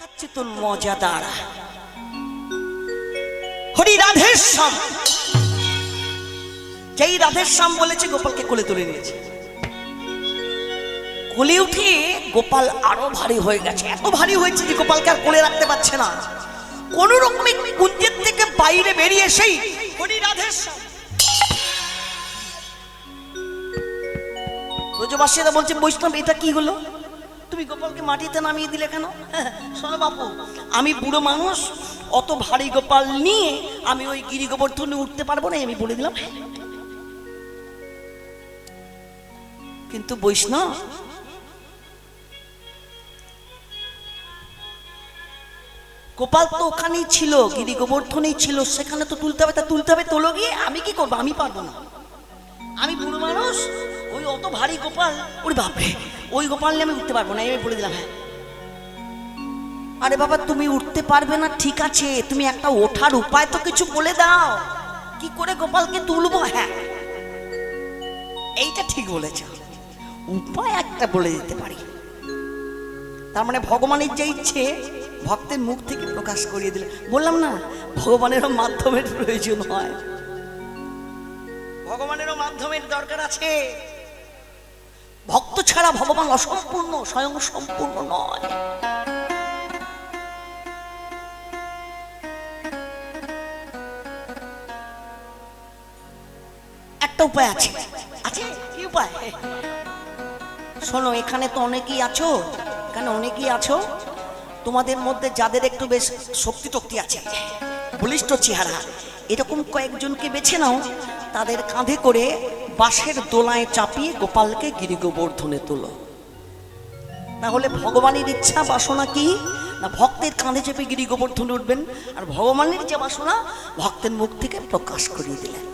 দেখাচ্ছে তোর মজাদার হরি রাধেশ্যাম। যেই রাধেশ্যাম বলেছে গোপালকে কোলে তুলে নিয়েছে। কোলে উঠে গোপাল আরো ভারী হয়ে গেছে, এত ভারী হয়েছে যে গোপালকে আর কোলে রাখতে পারছে না। কোন রকমে কুঞ্জের থেকে বাইরে বেরিয়ে সেই হরি রাধেশ্যাম। ব্রজবাসীরা বলছে বৈষ্ণব এটা কি হলো, তুমি গোপালকে মাটিতে নামিয়ে দিলে কেন? শোনো বাপু, আমি বুড়ো মানুষ, অত ভারী গোপাল নিয়ে আমি ওই গিরি গোবর্ধনে উঠতে পারবো না, আমি বলে দিলাম। কিন্তু বৈষ্ণব গোপাল তো ওখানেই ছিল, গিরি গোবর্ধনেই ছিল, সেখানে তো তুলতে হবে, তা তুলতে হবে, তোলো গিয়ে। আমি কি করবো, আমি পারবো না, আমি বুড়ো মানুষ, ওই অত ভারী গোপাল, ওরে বাপরে, ওই গোপাল নিয়ে আমি উঠতে পারবো না, আমি বলে দিলাম। হ্যাঁ, আরে বাবা তুমি উঠতে পারবে না ঠিক আছে, তুমি একটা ওঠার উপায় তো কিছু বলে দাও, কি করে গোপালকে তুলবো। হ্যাঁ এইটা ঠিক বলেছ, উপায় একটা বলে দিতে পারি। তার মানে ভগবানের যে ইচ্ছে ভক্তের মুখ থেকে প্রকাশ করিয়ে দিলে। বললাম না ভগবানেরও মাধ্যমের প্রয়োজন হয়, ভগবানেরও মাধ্যমের দরকার আছে। ভক্ত ছাড়া ভগবান অসম্পূর্ণ, স্বয়ং সম্পূর্ণ নয়। একটা উপায় আছে। আছে কি উপায়? শোনো, এখানে তো অনেকেই আছো, এখানে অনেকেই আছো, তোমাদের মধ্যে যাদের একটু বেশ শক্তি টক্তি আছে, বলিষ্ঠ চেহারা, এরকম কয়েকজনকে বেছে নাও, তাদের কাঁধে করে বাঁশের দোলায় চাপিয়ে গোপালকে গিরি গোবর্ধনে তোলো। তাহলে ভগবানের ইচ্ছা বাসনা কি না, ভক্তের কাঁধে চেপে গিরি গোবর্ধনে উঠবেন, আর ভগবানের যে বাসনা ভক্তের মুখ থেকে প্রকাশ করিয়ে দিলেন।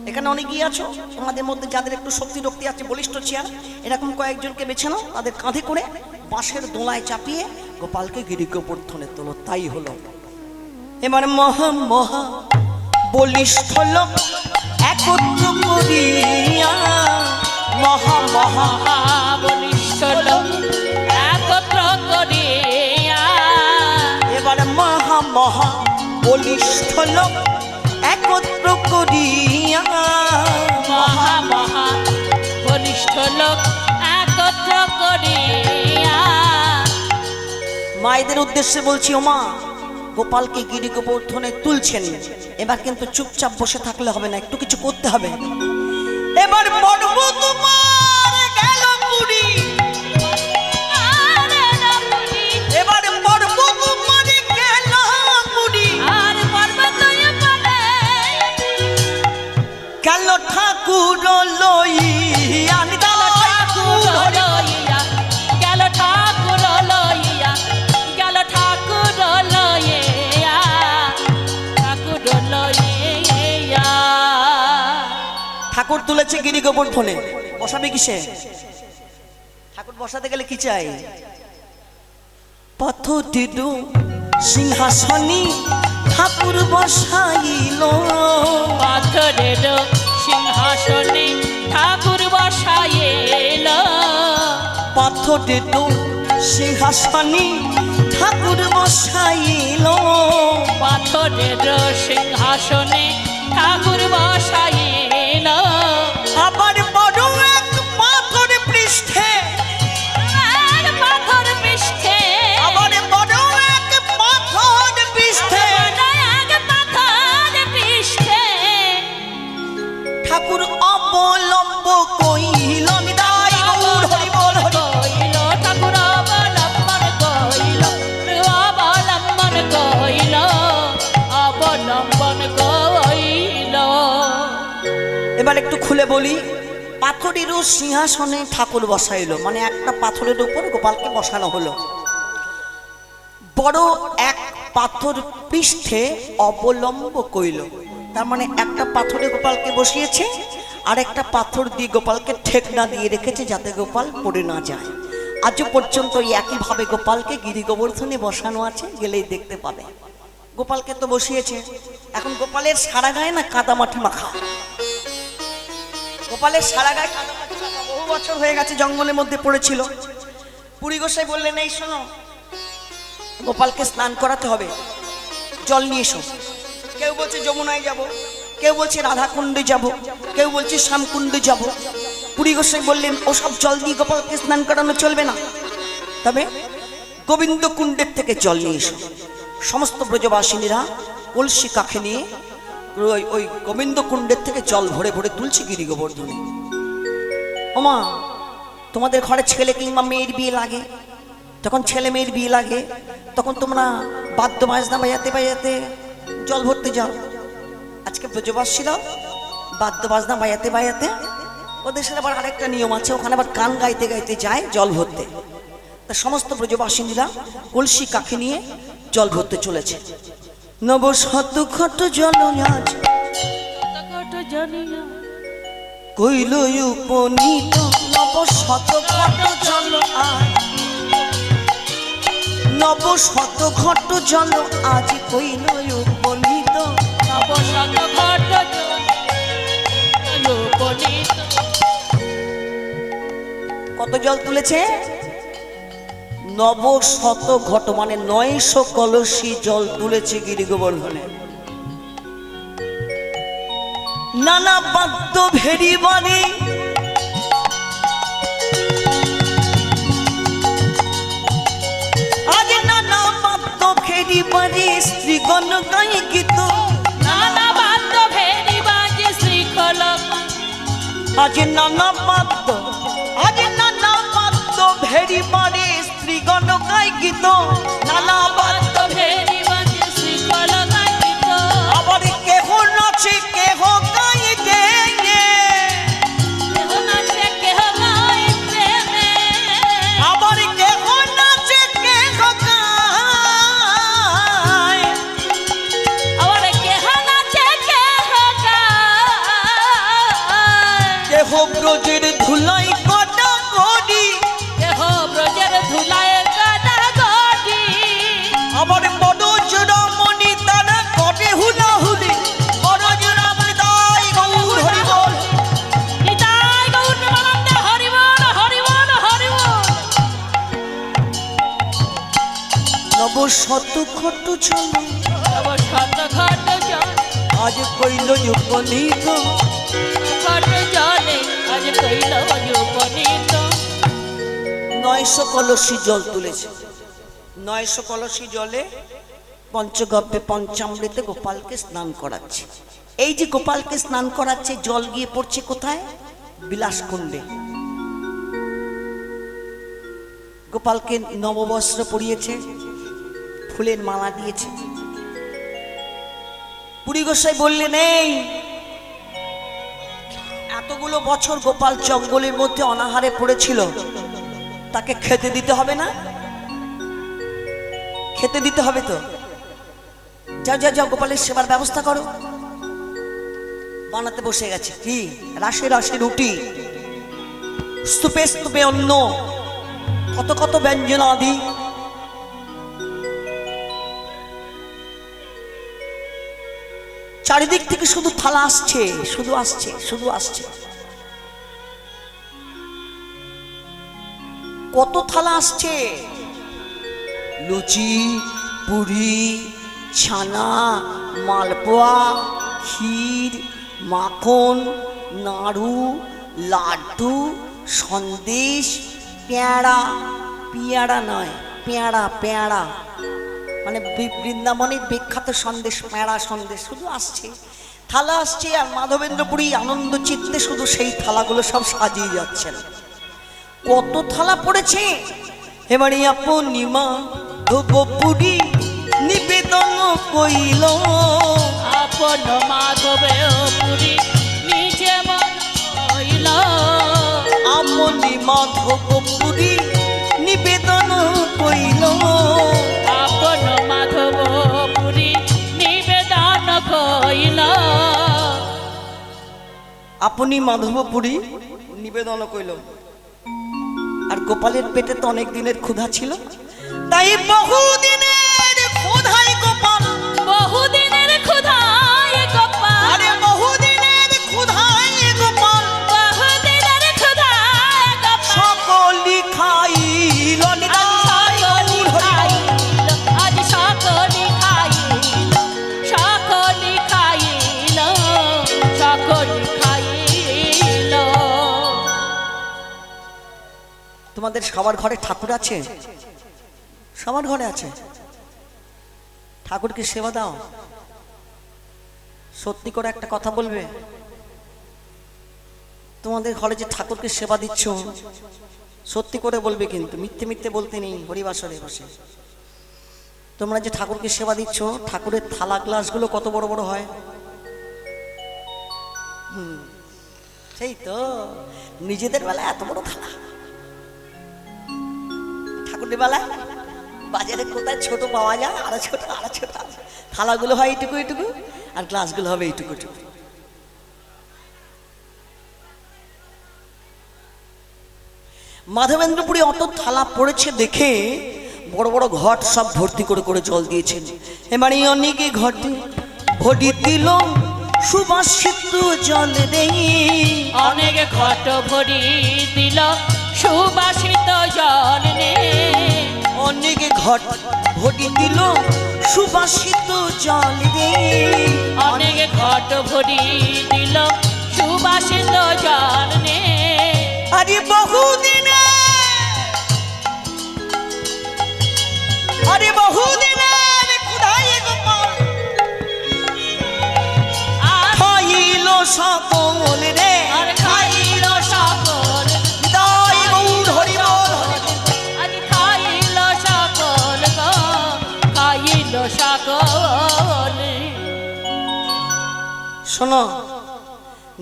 এখানে অনেকেই আছো, তোমাদের মধ্যে যাদের একটু শক্তি টক্তি আছে, বলিষ্ঠ চেহারা, এরকম কয়েকজনকে বেছে নাও, তাদের কাঁধে করে বাঁশের দোলায় চাপিয়ে গোপালকে গিরি গোবর্ধনে তোলো। তাই হলো। এবার মহা মহা বলিষ্ঠ লোক একত্র করিয়া, মহা মহা বলিষ্ঠ লোক একত্র করিয়া, এবার মহা মহা বলিষ্ঠ লোক একত্র করিয়া, মহা মহা বলিষ্ঠ লোক একত্র করিয়া। মায়েদের উদ্দেশ্যে বলছি, ও মা, গোপালকে গিরি গোবর্ধনে তুলছেন, এবার কিন্তু চুপচাপ বসে থাকলে হবে না, একটু কিছু করতে হবে। এবার পর্ব তোমার গেল পুরী, এবার পর্ব তোমার গেল পুরী, আর পর্বত পারে গেল ঠাকুর লইয়া, গেল ঠাকুর লইয়া, গেল ঠাকুর লইয়া, গেল ঠাকুর লইয়া, ঠাকুর লইয়া। ঠাকুর তুলেছে গিরি গোবর্ধনে, বসাবে কিসে? ঠাকুর বসাতে গেলে কি চাই? পথটির সিংহাসনী ঠাকুর বসাইল, পাথরের সিংহাসনে ঠাকুর বসাইল, পাথরের সিংহাসনী ঠাকুর বসাইল, পাথরের সিংহাসনে ঠাকুর বসাইল। আবার বড় এক পাথর পৃষ্ঠে, আর পাথর পৃষ্ঠে, আবার বড় এক পাথর পৃষ্ঠে, এক পাথর পৃষ্ঠে, ঠাকুর অবলম্ব কইল, নিতাই গৌর হরি বল হরি। কইল ঠাকুর অবলম্বন কইল, অবলম্বন কইল, অবলম্বন কইল। এবার একটু খুলে বলি, পাথরের সিংহাসনে ঠাকুর বসাইলো, মানে একটা পাথরের উপর গোপালকে বসানো হলো। বড় এক পাথর পৃষ্ঠে অবলম্ব কইল, তার মানে একটা পাথরে গোপালকে বসিয়েছে, আর একটা পাথর দিয়ে গোপালকে ঠেকনা দিয়ে রেখেছে যাতে গোপাল পড়ে না যায়। আজও পর্যন্ত একইভাবে গোপালকে গিরি গোবর্ধনে বসানো আছে, গেলেই দেখতে পাবে। গোপালকে তো বসিয়েছে, এখন গোপালের সারা গায়ে না কাদা মাটি মাখা, গোপালের সারা গায়ে কাদা মাটি মাখা, বহু বছর হয়ে গেছে জঙ্গলের মধ্যে পড়েছিল। পুরী গোসাই বললেন এই শোনো, গোপালকে স্নান করাতে হবে, জল নিয়ে এসো। কেউ বলছে যমুনায় যাব, কেউ বলছে রাধাকুণ্ডে যাব, কেউ বলছে শ্যামকুণ্ডে যাব। পুরী গোসাই বললেন ওসব জল দিয়ে গোপালকে স্নান করানো চলবে না, তবে গোবিন্দ কুণ্ডের থেকে জল নিয়ে এসো। সমস্ত ব্রজবাসিনীরা কলসি কাখে নিয়ে ওই গোবিন্দ কুণ্ডের থেকে জল ভরে ভরে তুলছে গিরি গোবর্ধনে। ওমা, তোমাদের ঘরে ছেলে কিংবা মেয়ের বিয়ে লাগে, যখন ছেলে মেয়ের বিয়ে লাগে তখন তোমরা বাদ্য বাজনা বাজাতে বাজাতে জল ভরতে যাও। আজকে ব্রজবাসীরা বাদ্য বাজনা বাজাতে বাজাতে, ওদের সাথে আবার আরেকটা নিয়ম আছে, ওখানে আবার গান গাইতে গাইতে যায় জল ভরতে। তা সমস্ত ব্রজবাসিনীরা কলসি কাখে নিয়ে জল ভরতে চলেছে। নব শত ঘট জল আজ কইল উপনীত, নব শত ঘট জল আজ, নব শত ঘট জল আজ কইল উপনীত। কত জল তুলেছে? নব শত ঘট মানে 900 কলসি জল তুলেছে গিরি গোবর্ধনে। নানা বাদ্য ভেরি বাণী, আজ নানা বাদ্য ভেরি বাণী শ্রীগণ গাই গীত, নানা বাদ্য ভেরি বাজে শ্রীখল, আজ নানা বাদ্য, আজ নানা বাদ্য ভেরি বাণী শ্রীগণ গাই গীত, নানা বাদ্য ভেরি বাজে শ্রীখল গাইত। আবার কেহ নাচে কেহ গাইতে, কেহ নাচে কেহ গাইতে, আবার কেহ নাচে কেহ গায়, আবার কেহ নাচে কেহ গায়। কেহ ব্রজের ধুলাই কটা গড়ি, কেহ ব্রজের ধুলায় কাটা গড়ি, আবার বড় জোড়ামণি তারা কটে হুলা হুলি, বড় জোড়ামণি তাই গৌর হরি বল, নিতাই গৌর প্রেমানন্দে হরি বল, হরি বল, হরি বল। নব শত ঘট জল তব শত ঘট জল, আজ কইল উপনীত, ঘট জলে আজ কইল উপনীত। 900 কলসি জল তুলেছে। 900 কলসি জলে পঞ্চগব্যে পঞ্চামৃতে গোপালকে স্নান করাচ্ছে। এই যে গোপালকে স্নান করাচ্ছে, জল গিয়ে পড়ছে কোথায়? বিলাসকুণ্ডে। গোপালকে নববস্ত্র পরিয়েছে, ফুলের মালা দিয়েছে। পুরী গোসাই বললেন এই এতগুলো বছর গোপাল জঙ্গলের মধ্যে অনাহারে পড়েছিল, তাকে খেতে দিতে হবে না? খেতে দিতে হবে তো। যাও যাও যাও, গোপালের সেবার ব্যবস্থা করো। বানাতে বসে গেছে কি? রাশে রাশে রুটি, স্তূপে স্তূপে অন্ন, কত কত ব্যঞ্জন আদি। চারিদিক থেকে শুধু থালা আসছে, শুধু আসছে, শুধু আসছে। কত থালা আসছে, লুচি, পুরি, ছানা, মালপোয়া, ক্ষীর, মাখন, নাড়ু, লাড্ডু, সন্দেশ, পেয়ারা, পেয়ারা নয় পেয়ারা, পেয়ারা মানে বৃন্দাবনের বিখ্যাত সন্দেশ, পেয়ারা সন্দেশ শুধু আসছে, থালা আসছে। আর মাধবেন্দ্রপুরী আনন্দ চিত্তে শুধু সেই থালাগুলো সব সাজিয়ে যাচ্ছেন। কত থালা পড়েছে। এবারে আপনি মাধবপুরী নিবেদন কইল, আপন মাধবে পুরী নিজে মন কইল, আপনি মাধবপুরী নিবেদন কইল, আপন মাধব পুরী নিবেদন কইল। আপনি মাধবপুরী নিবেদন কইল। আর গোপালের পেটে তো অনেক দিনের ক্ষুধা ছিল, তাই বহুদিনের ক্ষুধায় গোপাল, বহুদিনের ক্ষুধায় গোপাল, আরে বহুদিনের ক্ষুধায় গোপাল বহুদিনের ক্ষুধায় গোপাল, সকলি খাইল তোমাদের সবার ঘরে ঠাকুর আছে? সবার ঘরে আছে। ঠাকুরকে সেবা দাও? সত্যি করে একটা কথা বলবে, তোমাদের ঘরে যে ঠাকুরকে সেবা দিচ্ছ সত্যি করে বলবে, কিন্তু মিথ্যে মিথ্যে বলতে নেই। হরিবাসরে বসে তোমরা যে ঠাকুরকে সেবা দিচ্ছ, ঠাকুরের থালা গ্লাসগুলো কত বড় বড় হয়? সেই তো, নিজেদের বেলায় এত বড় থালা, ঠাকুরের বেলায় বাজারে কোথায় ছোট পাওয়া যায়, আরো ছোট আরো ছোট। থালাগুলো হয় এইটুকু এইটুকু, আর গ্লাসগুলো হবে এইটুকু এইটুকু। মাধবেন্দ্রপুরে অত থালা পড়েছে দেখে বড় বড় ঘট সব ভর্তি করে করে জল দিয়েছেন। এবারে অনেকে ঘটে ভরি দিল সুবাসিত জল রে, অনেক ঘট ভরি দিল সুবাসিত জল রে, অনেক ঘট ভরি দিল সুবাসিত জল রে, অনেক ঘট ভরি দিল সুবাসিত জল রে। আরে বহুদিনে, আরে বহুদিনে কোথায় গোপাল খাইল সকল রে, আর খাইল সকল, জয় গৌর হরি বল। আজ খাইল সকল গো, খাইল সকল। শোনো,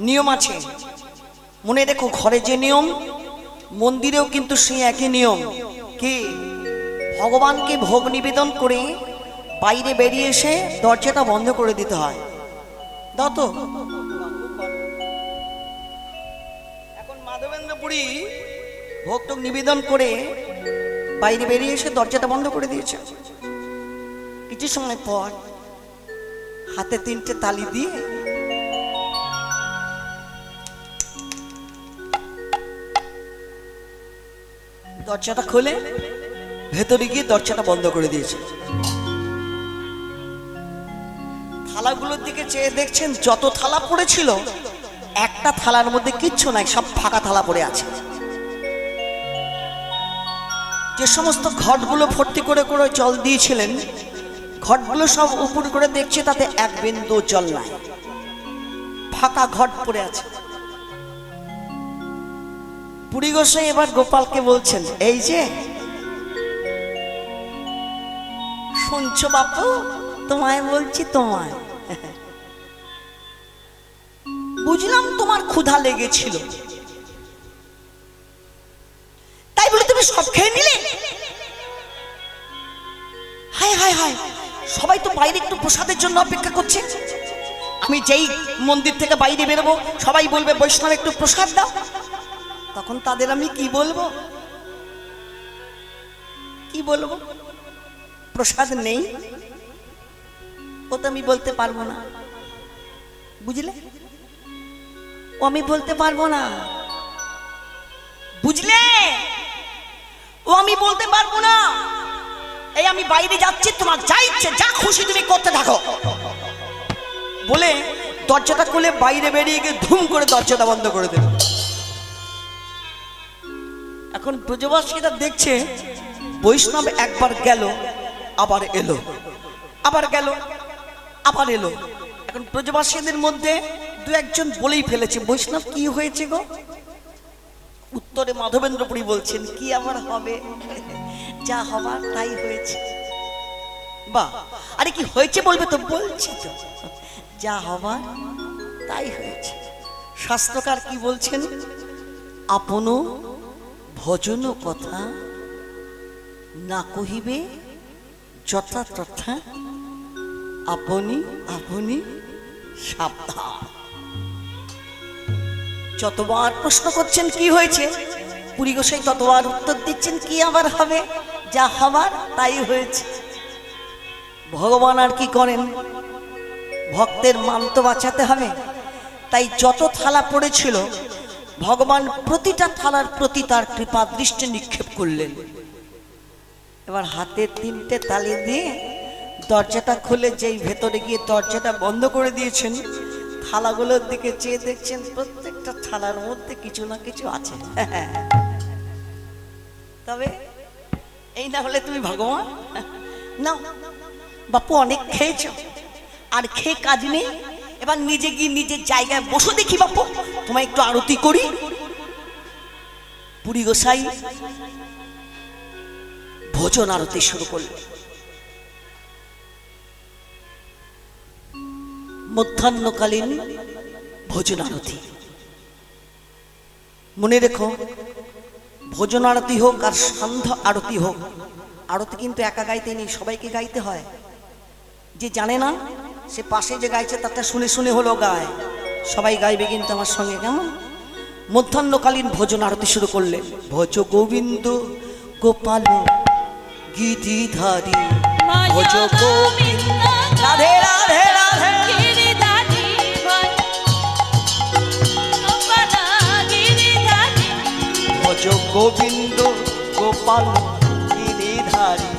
নিয়ম আছে, মনে রেখো। ঘরে যে নিয়ম, মন্দিরেও কিন্তু সেই একই নিয়ম। কি? ভগবানকে ভোগ নিবেদন করে বাইরে বেরিয়ে এসে দরজাটা বন্ধ করে দিতে হয়। দাও তো। এখন মাধবেন্দ্রপুরী ভোগটোগ নিবেদন করে বাইরে বেরিয়ে এসে দরজাটা বন্ধ করে দিয়েছে। কিছু সময় পর হাতে 3টে তালি দিয়ে দরজাটা খুলে ভেতরে গিয়ে দরজাটা বন্ধ করে দিয়েছে। থালাগুলোর দিকে চেয়ে দেখছেন যত থালা পড়েছিল একটা থালার মধ্যে কিচ্ছু নাই, সব ফাঁকা থালা পড়ে আছে। যে সমস্ত ঘটগুলো ভর্তি করে করে জল দিয়েছিলেন, ঘটগুলো সব উপর করে দেখছে তাতে এক বিন্দু জল নাই, ফাঁকা ঘট পড়ে আছে। পুরী গোসাই এবার গোপালকে বলছেন, এই যে শুনছো বাপু, তোমায় বলছি, তোমায় বুঝলাম তোমার ক্ষুধা লেগেছিল, তাই বলে তুমি সব খেয়ে নিলে? হায় হায় হায়, সবাই তো বাইরে একটু প্রসাদের জন্য অপেক্ষা করছে। আমি যেই মন্দির থেকে বাইরে বেরোবো সবাই বলবে বৈষ্ণব একটু প্রসাদ দাও। তখন তাদের আমি কি বলবো? কি বলবো? প্রসাদ নেই, ও তো আমি বলতে পারবো না, বুঝলে? ও আমি বলতে পারবো না, বুঝলে? ও আমি বলতে পারবো না। এই আমি বাইরে যাচ্ছি, তোমার যা ইচ্ছে যা খুশি তুমি করতে থাকো বলে দরজাটা খুলে বাইরে বেরিয়ে গিয়ে ধুম করে দরজাটা বন্ধ করে দেবে। এখন ব্রজবাসীরা দেখছে বৈষ্ণব একবার গেল আবার এলো, আবার গেল আবার এলো। এখন ব্রজবাসীদের মধ্যে দু একজন বলেই ফেলেছে, বৈষ্ণব কি হয়েছে গো? উত্তরে মাধবেন্দ্রপুরী বলছেন, কি আবার হবে, যা হবার তাই হয়েছে। বাহ, আরে কি হয়েছে বলবে তো? বলছি তো, যা হবার তাই হয়েছে। শাস্ত্রকার কি বলছেন? আপন ভজন কথা না কহিবে যথা তথা, আপনি আপনি সাবধান। যতবার প্রশ্ন করছেন কি হয়েছে, পুরী গোসাই ততবার উত্তর দিচ্ছেন, কি আবার হবে, যা হবার তাই হয়েছে। ভগবান আর কি করেন, ভক্তের মান তো বাঁচাতে হবে। তাই যত থালা পড়েছিল ভগবান প্রতিটা থালার প্রতি তার কৃপা দৃষ্টি নিক্ষেপ করলেন। এবার হাতে 3টে তালি দিয়ে দরজাটা খুলে যেই ভেতরে গিয়ে দরজাটা বন্ধ করে দিয়েছেন, থালাগুলোর দিকে চেয়ে দেখছেন প্রত্যেকটা থালার মধ্যে কিছু না কিছু আছে। তবে এই না হলে তুমি ভগবান না। বাপু অনেক খেয়েছো, আর খেয়ে কাজ নেই, এবার নিজে গিয়ে নিজের জায়গায় বসো দেখি বাপু, তোমায় একটু আরতি করি। পুরী গোসাই ভোজন আরতি শুরু করল। মধ্যাহ্নকালীন ভোজন আরতি। মনে রেখো, ভোজন আরতি হোক আর সন্ধ্যা আরতি হোক, আরতি কিন্তু একা গাইতে নেই, সবাইকে গাইতে হয়। যে জানে না সে পাশে যে গাইছে তারটা শুনে শুনে হলো গায়, সবাই গাইবে কিন্তু আমার সঙ্গে, কেমন? মধ্যাহ্নকালীন ভোজন আরতি শুরু করলেন। ভজ গোবিন্দ গোপাল গিরিধারী, ভজ গোবিন্দ রাধে রাধে রাধে, ভজ গোবিন্দ গোপাল গিরিধারী,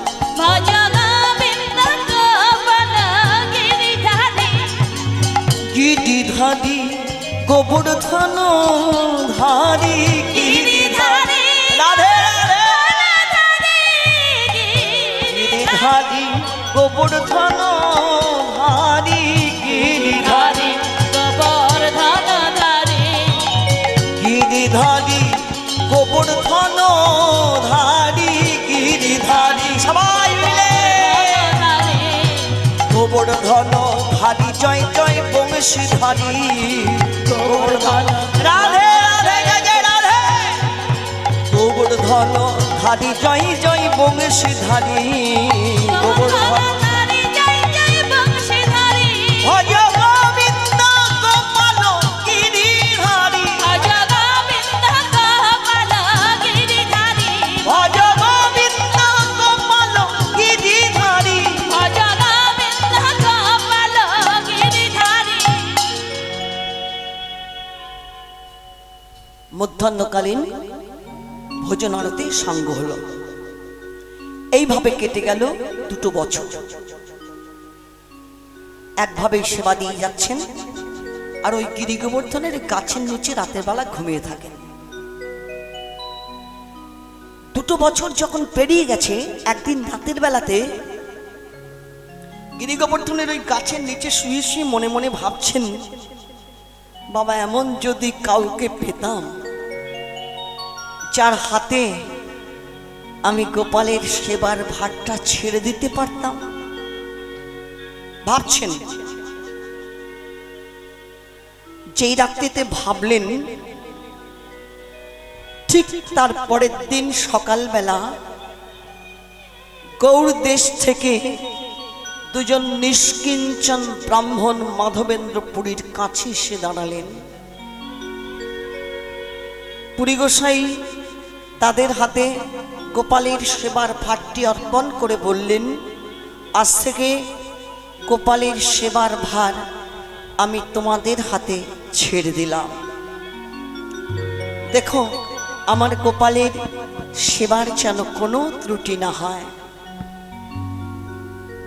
গিরিধারী গোবর্ধন ধারী, গিরিধারী রাধে রাধে, গিরিধারী গোবর্ধন ধারী, গিরিধারী গিরিধারী গোবর্ধন ধারী, গিরিধারী সবাই মিলে গোবর্ধন ধারী, জয় জয় বংশীধারী গোবর্ধন রাধে রাধে জয় রাধে, গোবর্ধন ধারী জয় জয় বংশীধারী গোবর্ধন, ভজ গোবিন্দ গোপাল গিরিধারী, ভজ গোবিন্দ গোপাল গিরিধারী। মধ্যাহ্নকালীন ভোজন আরতি সাঙ্গ হলো। এইভাবে কেটে গেল 2 বছর। একভাবে সেবা দিয়ে যাচ্ছেন, আর ওই গিরি গোবর্ধনের গাছের নিচে রাতের বেলা ঘুমিয়ে থাকেন। 2 বছর যখন পেরিয়ে গেছে, একদিন রাতের বেলাতে গিরি গোবর্ধনের ওই গাছের নিচে শুয়ে শুয়ে মনে মনে ভাবছেন, বাবা এমন যদি কাউকে পেতাম যার হাতে আমি গোপালের সেবার ভারটা ছেড়ে দিতে পারতাম। ভাবছেন, যেই রাত্রিতে ভাবলেন, ঠিক তার পরের দিন সকালবেলা গৌড় দেশ থেকে 2 নিষ্কিঞ্চন ব্রাহ্মণ মাধবেন্দ্র পুরীর কাছে এসে দাঁড়ালেন। পুরী গোসাই তাদের হাতে গোপালের সেবার ভারটি অর্পণ করে বললেন, আজ থেকে গোপালের সেবার ভার আমি তোমাদের হাতে ছেড়ে দিলাম। দেখো, আমার গোপালের সেবার যেন কোনো ত্রুটি না হয়।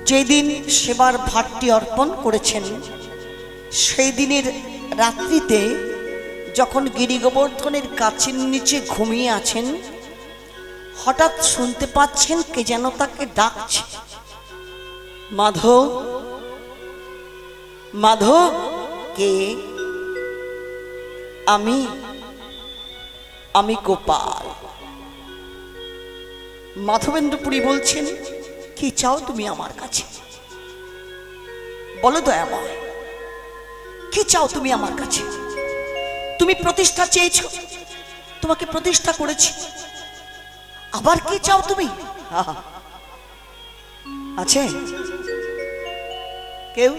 যেদিন সেবার ভারটি অর্পণ করেছেন, সেই দিনের রাত্রিতে যখন গিরি গোবর্ধনের গাছের নিচে ঘুমিয়ে আছেন, হঠাৎ শুনতে পাচ্ছেন কে যেন তাকে ডাকছে, মাধব মাধব। কে? আমি গোপাল। মাধবেন্দ্র পুরী বলছেন, কি চাও তুমি আমার কাছে? বলো দয়াময়, কি চাও তুমি আমার কাছে? তুমি প্রতিষ্ঠা চেয়েছো, তোমাকে প্রতিষ্ঠা করেছি, আবার কি চাও তুমি? আছে কেউ?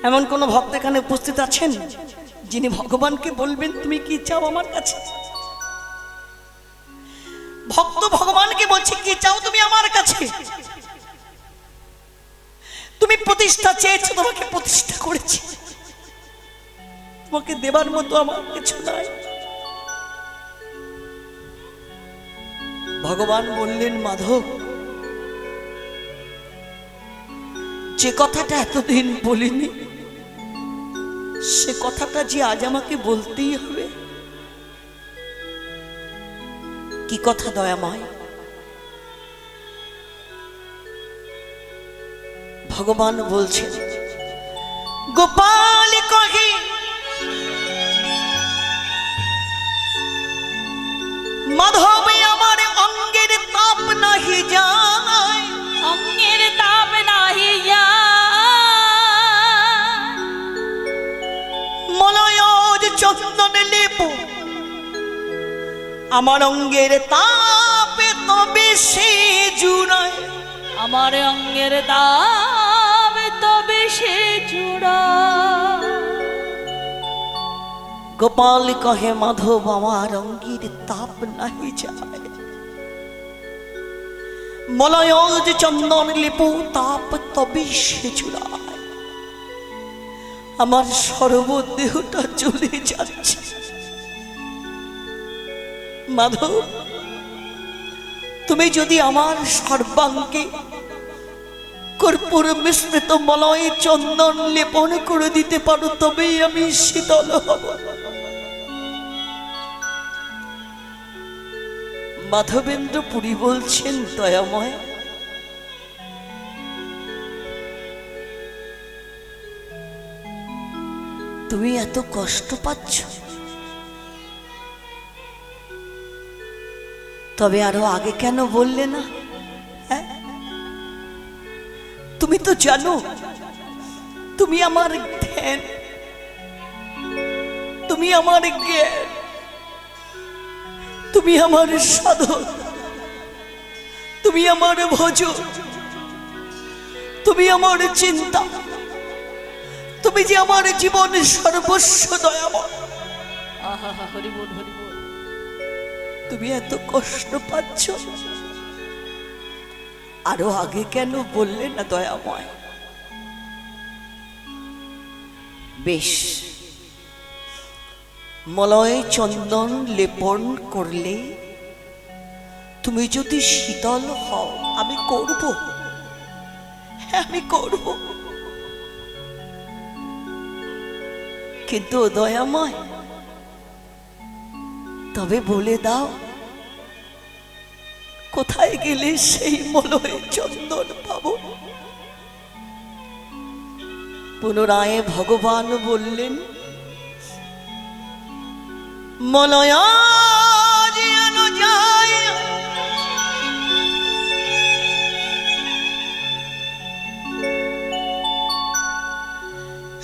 এমন কোন ভক্ত এখানে উপস্থিত আছেন যিনি ভগবানকে বলবেন তুমি কি চাও আমার কাছে? ভক্ত ভগবানকে বলছে, কি চাও তুমি আমার কাছে? তুমি প্রতিষ্ঠা চেয়েছো, তোমাকে প্রতিষ্ঠা করেছি, তোমাকে দেবার মতো আমার কিছু নাই। ভগবান বললেন, মাধব, যে কথাটা এতদিন বলিনি, সে কথাটা যে আজ আমাকে বলতেই হবে। কি কথা দয়াময়? ভগবান বলছেন, গোপাল কহে মাধব আমার অঙ্গের তাপ নাহি যায়, অঙ্গের তাপ নাহি যায়, মলয়জ চন্দন লেপ আমার অঙ্গের তাপে তবে সে জুড়ায়। আমার অঙ্গের তাপ তবে সে জুড়া। গোপাল কহে মাধব আমার অঙ্গের তাপ নাহি যায়, মলয়জ চন্দন লেপু তাপ তবে সে জুড়ায়। আমার সর্বদেহটা জ্বলে যাচ্ছে। মাধব, তুমি যদি আমার সর্বাঙ্গে কর্পূর মিশ্রিত মলয় চন্দন লেপন করে দিতে পারো, তবেই আমি শীতল হব। মাধবেন্দ্র পুরী বলছেন, দয়াময়, তুমি এত কষ্ট পাচ্ছ, তবে আরো আগে কেন বললে না? হ্যাঁ, তুমি তো জানো তুমি আমার ধ্যান, তুমি আমার জ্ঞান, তুমি আমার সাধন, তুমি আমার ভজন, তুমি আমার চিন্তা, তুমি যে আমার জীবন সর্বস্ব দয়াময়। আহা হরি বল হরি বল। তুমি এত কষ্ট পাচ্ছ, আরো আগে কেন বললে না দয়াময়? বেশ, মলয় চন্দন লেপন করলে তুমি যদি শীতল হও, আমি করব, হ্যাঁ আমি করব। কিন্তু দয়াময়, তবে বলে দাও, কোথায় গেলে সেই মলয় চন্দন পাবো? পুনরায় ভগবান বললেন, মলয় যেন যায়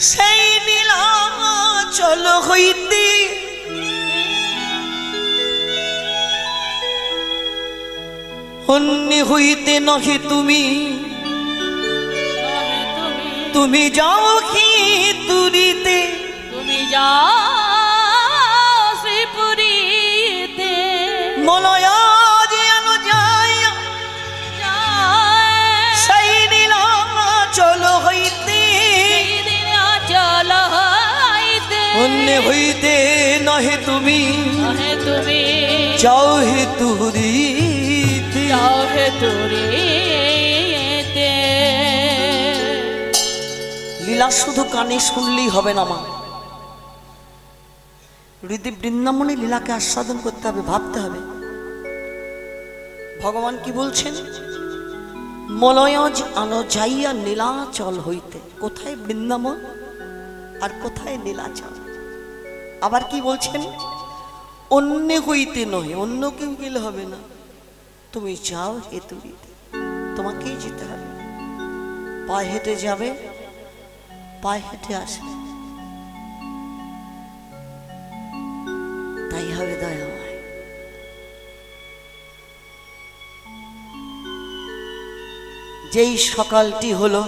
সেই নীলাচল হইতে, অন্য হইতে নহে তুমি, তুমি যাও কি তুরিতে, তুমি যাও শ্রীপুরীতে। মলয় যেন যায় সেই নীলাচল হইতে, নীলাচল হইতে, অন্য হইতে নহে তুমি, নহে তুমি যাও হে তুরিতে, যাও হে তুরীতে। লীলা শুধু কানে শুনলেই হবে না মা, হৃদয় বৃন্দাবনে লীলাকে আস্বাদন করতে হবে, ভাবতে হবে। ভগবান কি বলছেন? মলয়জ আনো যাইয়া নীলাচল হইতে। কোথায় বৃন্দাবন আর কোথায় নীলাচল? আবার কি বলছেন? অন্য হইতে নয়, অন্য কেউ গেলে হবে না, তুমি যাও হে তুরিতে, তোমাকেই যেতে হবে। পায়ে হেঁটে যাবে, পায়ে হেঁটে আসবে, তাই হবে দয়াময়। যেই সকালটি হলো,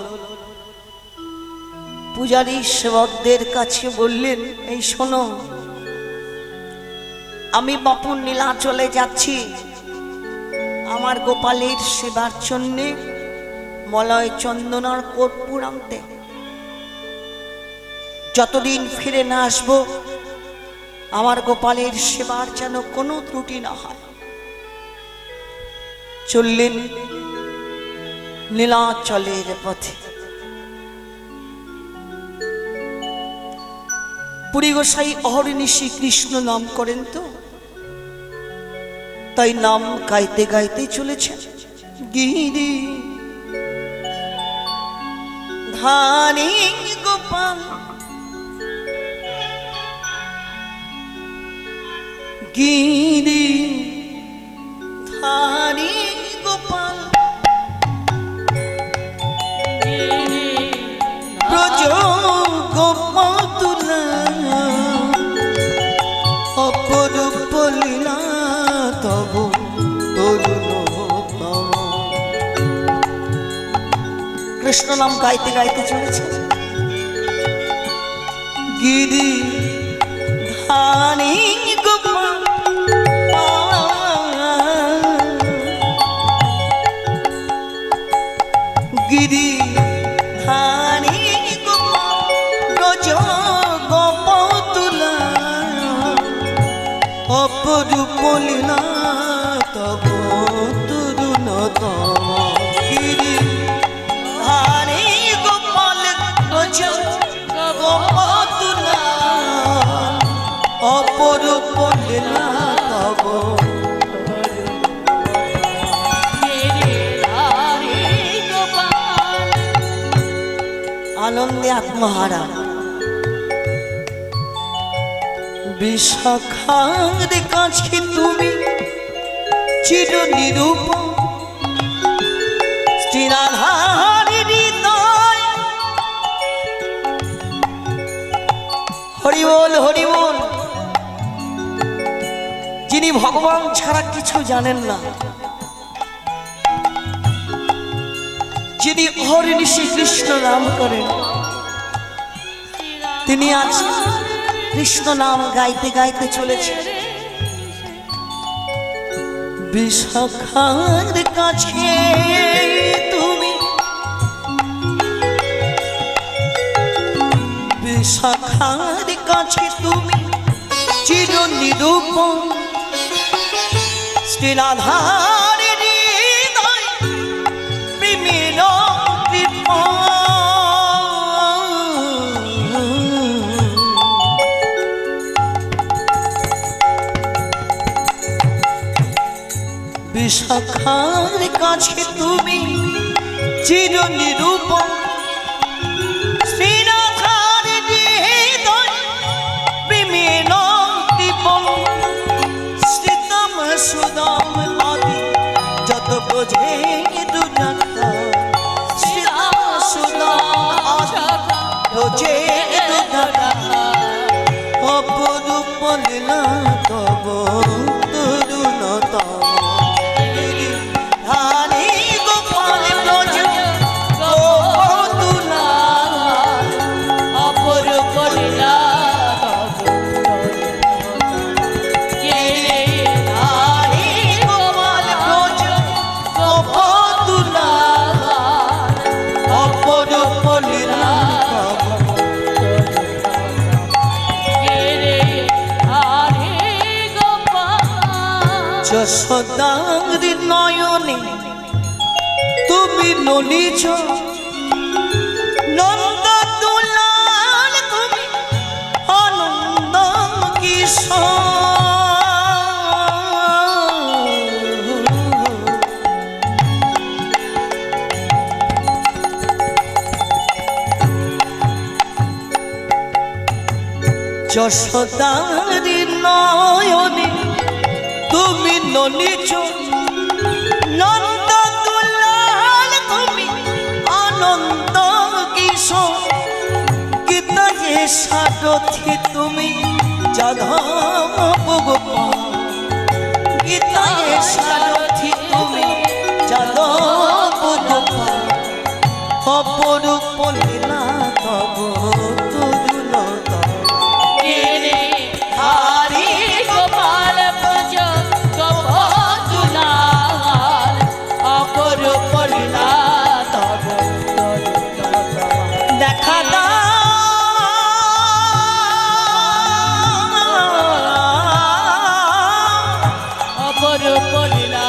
পূজারী সেবকদের কাছে বললেন, এই শোনো, আমি বাপুর নীলাচলে যাচ্ছি আমার গোপালের সেবার জন্যে মলয় চন্দনার কর্পূর আনতে। যতদিন ফিরে না আসবো, আমার গোপালের সেবার যেন কোনো ত্রুটি না হয়। চললেন নীলাচলের পথে। পুরী গোসাই অহর্নিশি কৃষ্ণ নাম করেন তো, তাই নাম গাইতে গাইতে চলেছে গিরি ধানী গোপাল গিরি ধানী গোপাল ব্রজ গোপতুলা অপরূপ লীলা তব তরুণতম। কৃষ্ণ নাম গাইতে গাইতে চলেছে গিরি ধানী গোপাল গিরি ধানী গোপাল ব্রজ গোপতুলা অপরূপ লীলা তব তরুণতম। গিরি ধানী গোপাল ব্রজ গোপতুলা অপরূপ লীলা তব। আনন্দে আত্মহারা বিশাখার কাছে তুমি চির নিরূপ শ্রীরাধারি হৃদয়। হরি বল হরি বল। যিনি ভগবান ছাড়া কিছু জানেন না, যিনি অহর্নিশি কৃষ্ণ নাম করেন, তিনি আজ কৃষ্ণ নাম গাইতে গাইতে চলেছে বিশাখার কাছে তুমি বিশাখার কাছে তুমি চির নিরূপ শ্রীরাধার হৃদয় প্রেমের কৃপা। বিশাখার কাছে তুমি চির নিরূপ শ্রীরাধার হৃদয় প্রেমের কৃপা। শ্রীতম সুদাম আদি যত বোঝে দুজনা শ্রীতম সুদাম আদি বোঝে দুজনা অপরূপ লীলা তব তরুণতম। যশোদার নয়নে তুমি নলিছ নন্দ দুলাল তুমি আনন্দ কিশোর। যশোদার নয়নে তুমি নলিছ নন্দ দুলাল তুমি আনন্দ কিশোর। গীতারে সারথি তুমি যাদব গোপাল। গীতারে সারথি তুমি যাদব গোপাল অপরূপ লীলা তব তরুণতম। দেখা অপরূপ লীলা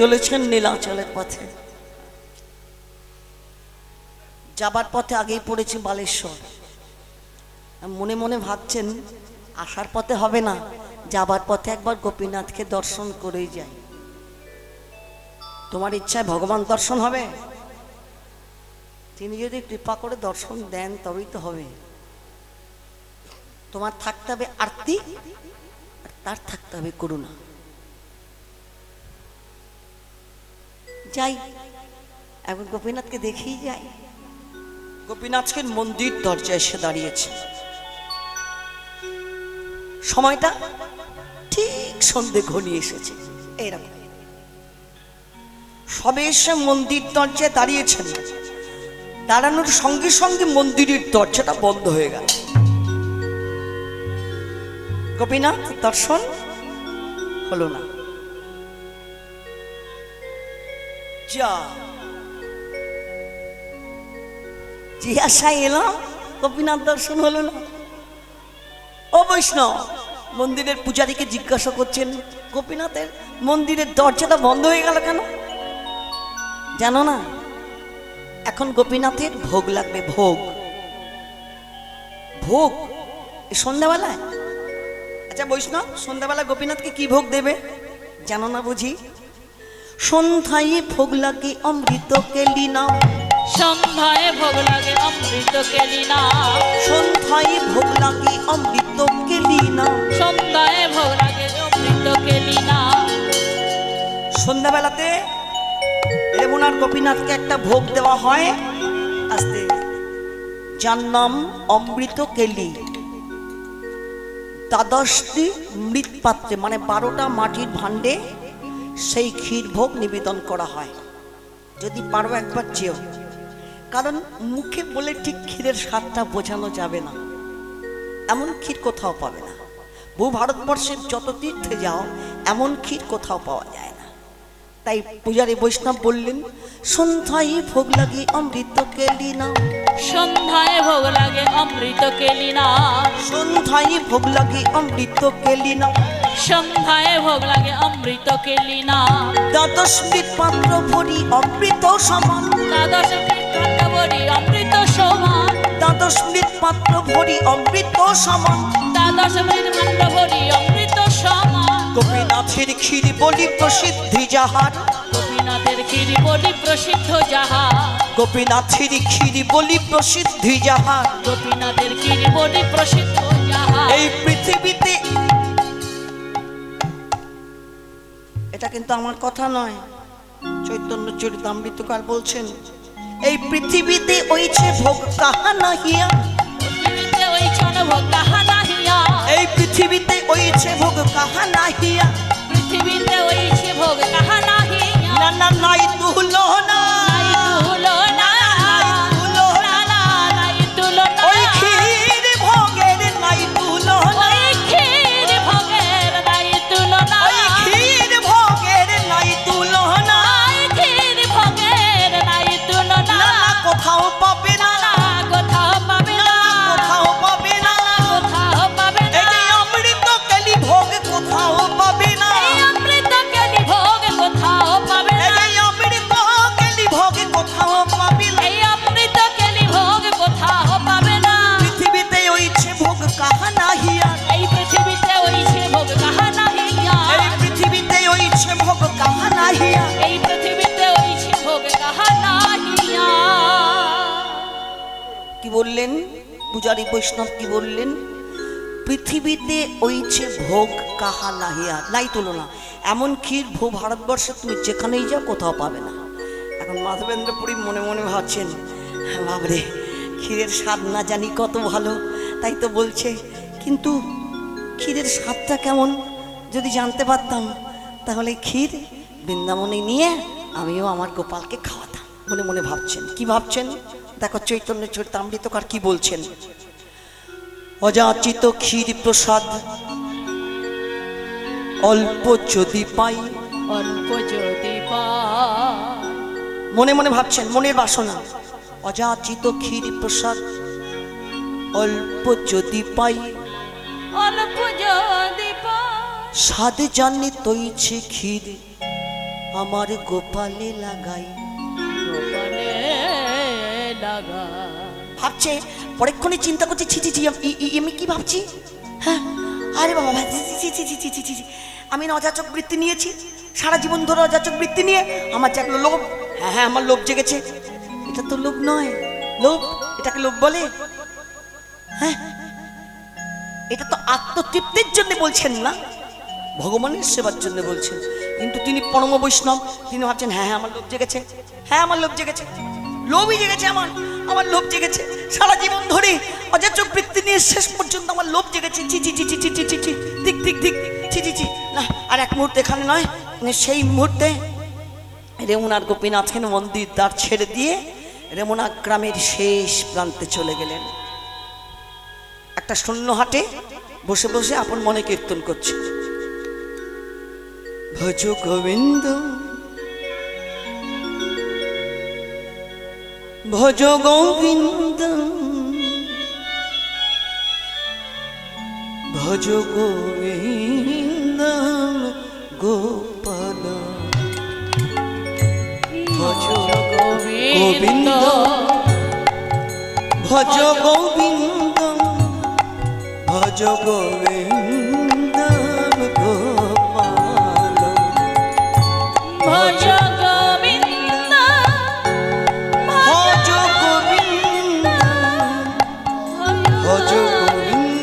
চলেছেন নীলাচলের পথে। যাবার পথে আগেই পড়েছি বালেশ্বর। মনে মনে ভাবছেন আসার পথে হবে না, যাবার পথে একবার গোপীনাথকে দর্শন করেই যাই। তোমার ইচ্ছায় ভগবান দর্শন হবে? তিনি যদি কৃপা করে দর্শন দেন তবেই তো হবে। তোমার থাকতে হবে আরতি, আর তার থাকতে হবে করুণা। যাই এখন গোপীনাথকে দেখেই যাই। গোপীনাথের মন্দির দরজায় এসে দাঁড়িয়েছে। সময়টা ঠিক সন্ধে ঘনিয়ে এসেছে। এইরকম সবে এসে মন্দির দরজায় দাঁড়িয়েছেন। দাঁড়ানোর সঙ্গে সঙ্গে মন্দিরের দরজাটা বন্ধ হয়ে গেল। গোপীনাথ দর্শন হলো না। যা যে আশায় এলাম গোপীনাথ দর্শন হলো না। ও বৈষ্ণব, মন্দিরের পূজারীকে জিজ্ঞাসা করছেন গোপীনাথের মন্দিরের দরজাটা বন্ধ হয়ে গেল কেন? জানো না, এখন গোপীনাথের ভোগ লাগবে। ভোগ ভোগ সন্ধ্যাবেলায়। আচ্ছা বৈষ্ণব, সন্ধ্যাবেলা গোপীনাথকে কি ভোগ দেবে জানো না বুঝি? সন্ধ্যায় ভোগ লাগে অমৃত কেলি না। সন্ধ্যায় ভোগ লাগে অমৃত কেলি না। সন্ধ্যায় ভোগ লাগে অমৃত কেলি না। সন্ধ্যায় ভোগ লাগে অমৃত কেলি না। সন্ধ্যাবেলাতে রেমুনার গোপীনাথকে একটা ভোগ দেওয়া হয়, আস্তে, যার নাম অমৃত কেলি। দ্বাদশটি মৃৎপাত্রে মানে 12টা মাটির ভাণ্ডে সেই ক্ষীর ভোগ নিবেদন করা হয়। যদি পারো একবার চেয়েও, কারণ মুখে বলে ঠিক ক্ষীরের স্বাদটা বোঝানো যাবে না। এমন ক্ষীর কোথাও পাবে না। বহু ভারতবর্ষের যত তীর্থে যাও এমন ক্ষীর কোথাও পাওয়া যায় না। তাই পূজারী বৈষ্ণব বললেন সন্ধ্যায় ভোগ লাগে অমৃত কেলি না। সন্ধ্যায় ভোগ লাগে অমৃত কেলি না। সন্ধ্যায় ভোগ লাগে অমৃত কেলি না। সন্ধ্যায় ভোগ লাগে অমৃত কেলি না। দ্বাদশ মৃৎপাত্র ভরি অমৃত সমান। দ্বাদশ মৃৎপাত্র ভরি অমৃত সমান। দ্বাদশ মৃৎপাত্র ভরি অমৃত সমান। দ্বাদশ মৃৎপাত্র ভরি অমৃত সমান। গোপীনাথের ক্ষীর বলি প্রসিদ্ধি যাহার। গোপীনাথের ক্ষীর বলি প্রসিদ্ধ যাহার। গোপীনাথের ক্ষীর বলি প্রসিদ্ধি যাহার। গোপীনাথের ক্ষীর বলি প্রসিদ্ধ যাহার। এই পৃথিবীতে, এটা কিন্তু আমার কথা নয়, চৈতন্য চরিতামৃতকার বলছেন, এই পৃথিবীতে ওইছে ভোগ কাহা নাহিয়া। পৃথিবীতে ওইছে ভোগ কাহা নাহিয়া। এই পৃথিবীতে ওইছে ভোগ কাহা নাহিয়া। পৃথিবীতে ওইছে ভোগ কাহা নাহিয়া। না না নাই তুলো না। ওই ক্ষীর ভোগের নাই তুলো না। ওই ক্ষীর ভোগের নাই তুলো না। কোথাও পাবে না, কোথাও পাবে না। এই যে অমৃত কেলি ভোগ কোথাও পাবে না। এই অমৃত কেলি ভোগ কোথাও পাবে না। পৃথিবীতে ওইছে ভোগ কাহা নাহিয়া। এই পৃথিবীতে ওইছে ভোগ কাহা নাহিয়া। এই পৃথিবীতে ওইছে ভোগ কাহা নাহিয়া। এই পৃথিবীতে ওইছে ভোগ কাহা নাহিয়া। কি বললেন পূজারী বৈষ্ণব? কি বললেন? পৃথিবীতে ওইছে ভোগ কাহা নাহিয়া, নাই তুলনা। এমন ক্ষীর ভোগ ভারতবর্ষে তুমি যেখানেই যাও কোথাও পাবে না। এখন মাধবেন্দ্রপুরী মনে মনে ভাবছেন, বাবরে ক্ষীরের স্বাদ না জানি কত ভালো, তাই তো বলছে, কিন্তু ক্ষীরের স্বাদটা কেমন যদি জানতে পারতাম তাহলে ক্ষীর বৃন্দাবনে নিয়ে আমিও আমার গোপালকে খাওয়াতাম। মনে মনে ভাবছেন। কি ভাবছেন দেখো চৈতন্য চরিতামৃতকার কি বলছেন। অযাচিত ক্ষীর প্রসাদ অল্প যদি পাই। অল্প যদি পাই। মনে মনে ভাবছেন, মনের বাসনা। অযাচিত ক্ষীর প্রসাদ অল্প যদি পাই। অল্প যদি পাই। স্বাদ জানি তৈছে ক্ষীর আমার গোপালে লাগাই। গোপালে লাগা। ভাবছে, পরেক্ষণে চিন্তা করছে, ছি ছি ছি, আমি কি ভাবছি? হ্যাঁ, আরে বাবা, ছি ছি ছি ছি ছি ছি ছি, আমি না অযাচক বৃত্তি নিয়েছি, সারা জীবন ধরে অযাচক বৃত্তি নিয়ে আমার জাগলো লোভ। হ্যাঁ হ্যাঁ, আমার লোভ জেগেছে। এটা তো লোভ নয়, লোভ, এটাকে লোভ বলে? হ্যাঁ, এটা তো আত্মতৃপ্তির জন্য বলছেন না, ভগবানের সেবার জন্য বলছেন। কিন্তু তিনি পরম বৈষ্ণব, তিনি ভাবছেন হ্যাঁ হ্যাঁ আমার লোভ জেগেছে, হ্যাঁ আমার লোভ জেগেছে, লোভই জেগেছে, আমার লোভ জেগেছে। সারা জীবন ধরে অযাচক বৃত্তি নিয়ে শেষ পর্যন্ত আমার লোভ জেগেছে। ছি ছি ছি ছি ছি ছি ছি ছি, ঠিক ঠিক ঠিক, ছি ছি ছি। না, আর এক মুহূর্তে এখানে নয়, সেই মুহূর্তে রেমুনার গোপীনাথের মন্দির দ্বার ছেড়ে দিয়ে রেমুনা গ্রামের শেষ প্রান্তে চলে গেলেন। একটা শূন্য হাটে বসে বসে আপন মনে কীর্তন করছে, ভজ গোবিন্দ ভজ গোবিন্দ ভজ গোবিন্দ গোপাল ভজ গোবিন্দ ভজ গোবিন্দ ভজ গোবিন্দ গোপাল ভজ গোবিন্দ ভজ গোবিন্দ ভজ গোবিন্দ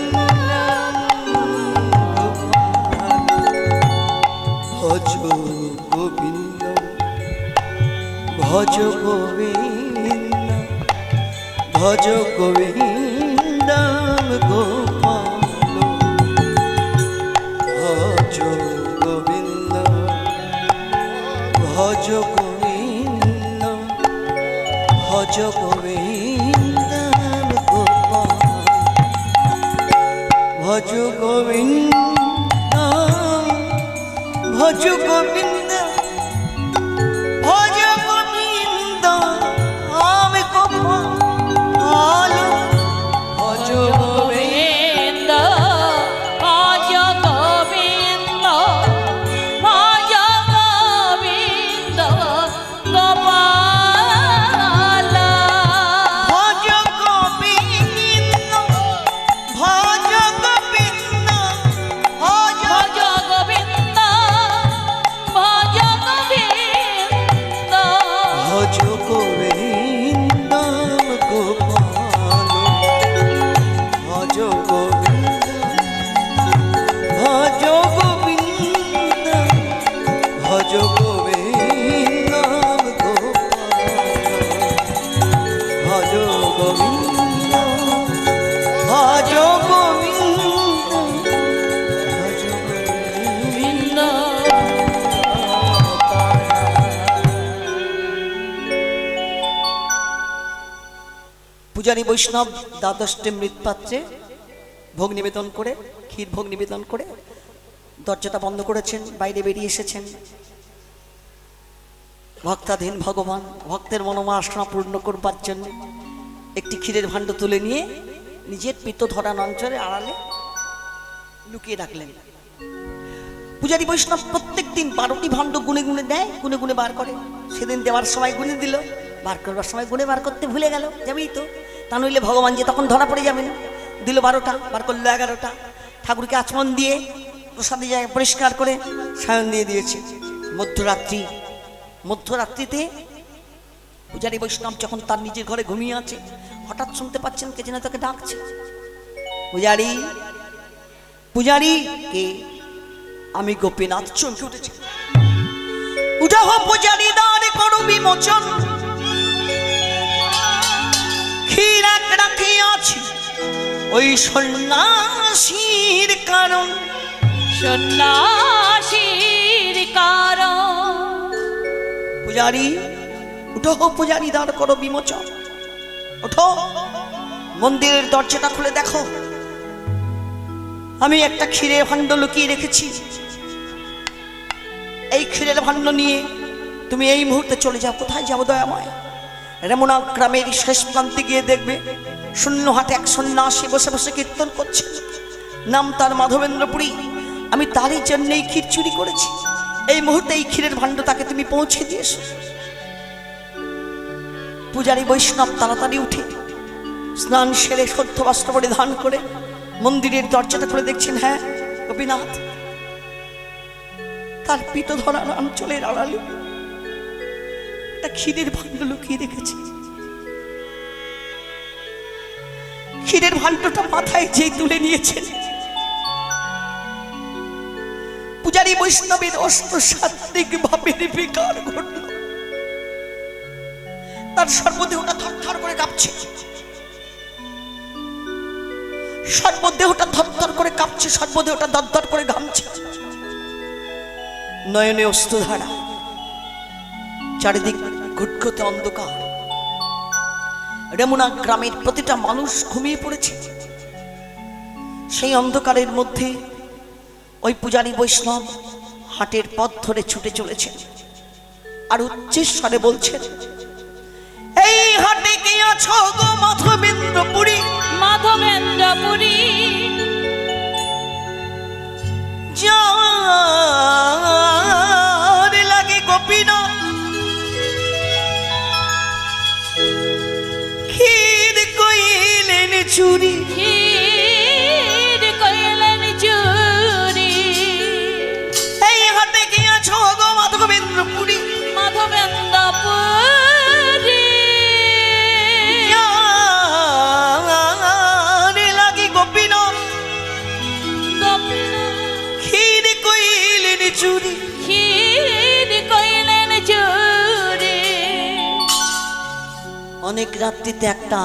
ভজ গোবিন্দ ভজ গোবিন্দ ভজ গোবিন্দ গোপাল ভজ গোবিন্দ ভজ গোবিন্দ ভজ গোবিন্দ গোপাল ভজ গোবিন্দ ভজ গোবিন্দ ভজ গোবিন্দ আমি গোপাল ভজ গোবিন্দ ভজ গোবিন্দ ভজ গোবিন্দ গোপাল ভজ গোবিন্দ ভজ গোবিন্দ ভজ ভজ গোবিন্দ ভজ গোবিন্দ ভজ গোবিন্দ গোপাল ভজ গোবিন্দ ভজ গোবিন্দ ভজ গোবিন্দ গোপাল ভজ গোবিন্দ ভজ গোবিন্দ ভজ গোবিন্দ। পূজারী বৈষ্ণব দ্বাদশটি মৃৎপাত্রে ভোগ নিবেদন করে, ক্ষীর ভোগ নিবেদন করে দরজাটা বন্ধ করেছেন, বাইরে বেরিয়ে এসেছেন। ভক্তাধীন ভগবান ভক্তের মনোবাসনা পূর্ণ করবার জন্য একটি ক্ষীরের ভাণ্ড তুলে নিয়ে নিজের পিত্ত ধরান অঞ্চলে আড়ালে লুকিয়ে রাখলেন। পূজারী বৈষ্ণব প্রত্যেক দিন 12টি ভাণ্ড গুনে গুনে দেয়, গুনে গুনে বার করে। সেদিন দেওয়ার সময় গুনে দিল, বার করবার সময় গুনে বার করতে ভুলে গেল, যাবেই তো, তা নইলে ভগবান যে তখন ধরা পড়ে যাবেন। দিল 12টা, বার করলো 11টা। ঠাকুরকে আচমন দিয়ে প্রসাদে জায়গা পরিষ্কার করে সায়ন দিয়ে দিয়েছে। মধ্যরাত্রিতে পূজারী বৈষ্ণব যখন তার নিজের ঘরে ঘুমিয়ে আছে, হঠাৎ শুনতে পাচ্ছেন কে যেন তাকে ডাকছে, পূজারী পূজারী। কে? আমি গোপীনাথ। চমকে উঠেছে, উঠা হো পূজারী, দ্বার করো বিমোচন, ক্ষীর এক রাখিয়াছি ওই সন্ন্যাসীর কারণ। সন্ন্যাসীর কারণ। পূজারী উঠো, পূজারী দ্বার করো বিমোচন, ওঠো, মন্দিরের দরজাটা খুলে দেখো, আমি একটা ক্ষীরের ভাণ্ড লুকিয়ে রেখেছি। এই ক্ষীরের ভাণ্ড নিয়ে তুমি এই মুহূর্তে চলে যাও। কোথায় যাবো দয়াময়? রেমুনা গ্রামের শেষ প্রান্তে গিয়ে দেখবে শূন্য হাটে এক সন্ন্যাসী বসে বসে কীর্তন করছে, নাম তার মাধবেন্দ্রপুরী। আমি তারই জন্য এই ক্ষীর চুরি করেছি। এই মুহূর্তে এই ক্ষীরের ভাণ্ড তাকে তুমি পৌঁছে দিয়েছো। পূজারী বৈষ্ণব তাড়াতাড়ি উঠে স্নান সেরে সদ্য বস্ত্র পরিধান করে মন্দিরের দরজাটা খুলে দেখছেন, হ্যাঁ গোপীনাথ তার পিত ধরার অঞ্চলের আড়ালে একটা ক্ষীরের ভাণ্ড লুকিয়ে রেখেছে। ক্ষীরের ভাণ্ডটা মাথায় যেই তুলে নিয়েছেন, পূজারী বৈষ্ণবের অষ্টসাত্ত্বিক ভাবের বিকার ঘটল। তার সর্বদেহটা থরথর করে কাঁপছে, সর্বদেহটা থরথর করে কাঁপছে, সর্বদেহটা দরদর করে ঘামছে। নয়নে অশ্রুধারা, চারিদিক ঘুটঘুটে অন্ধকার। রেমুনা গ্রামের প্রতিটা মানুষ ঘুমিয়ে পড়েছে। সেই অন্ধকারের মধ্যে ওই পূজারী বৈষ্ণব হাটের পথ ধরে ছুটে চলেছেন আর উচ্চস্বরে বলছেন, এই হাটে কি আছো গো মাধবেন্দ্রপুরী, মাধবেন্দ্রপুরী যার লাগে গোপীনাথ ক্ষীর কইলেন চুরি, ক্ষীর কইলেন চুরি। এই হাটে কি আছো গো মাধবেন্দ্রপুরী, মাধবেন্দ্রপুরী যার লাগে গোপীনাথ ক্ষীর কইলেন চুরি। ক্ষীর কইলেন চুরি। অনেক রাত্রিতে একটা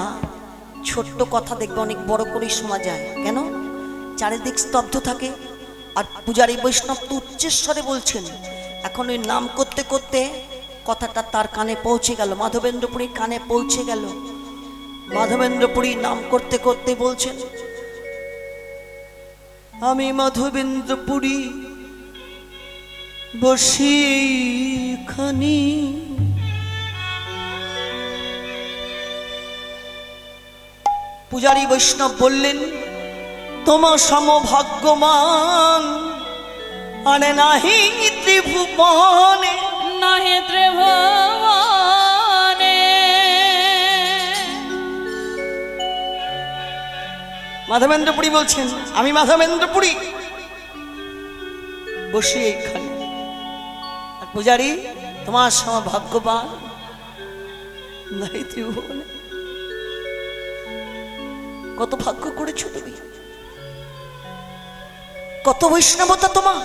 ছোট্ট কথা দেখবে অনেক বড় করে শোনা যায়, কেন? চারিদিক স্তব্ধ থাকে আর পূজারী বৈষ্ণব তো উচ্চস্বরে বলছেন। এখন ওই নাম করতে করতে কথাটা তার কানে পৌঁছে গেল, মাধবেন্দ্রপুরীর কানে পৌঁছে গেল। মাধবেন্দ্রপুরী নাম করতে করতে বলছেন, আমি মাধবেন্দ্রপুরী বসি খানি, পূজারী বৈষ্ণব বললেন, তোমার সমভাগ্যমান আনে নাহি ত্রিভুবনে, নাহি ত্রিভুবনে। মাধবেন্দ্রপুরী বলছেন, আমি মাধবেন্দ্রপুরী বসি এইখানে। আর পূজারী, তোমার সমভাগ্যবান নাহি ত্রিভুবনে। কত ভাগ্য করেছো তুমি, কত বৈষ্ণবতা তোমার।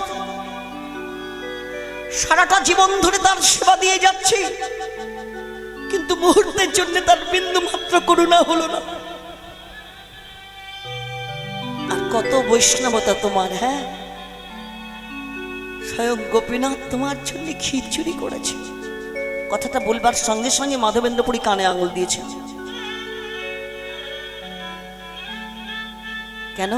সারাটা জীবন ধরে তার সেবা দিয়ে যাচ্ছে, কিন্তু মুহূর্তের জন্য তার বিন্দু মাত্র করুণা হলো না। আর কত বৈষ্ণবতা তোমার, হ্যাঁ স্বয়ং গোপীনাথ তোমার জন্য ক্ষীর চুরি করেছে। কথাটা বলবার সঙ্গে সঙ্গে মাধবেন্দ্রপুরী কানে আঙুল দিয়েছে। কেন?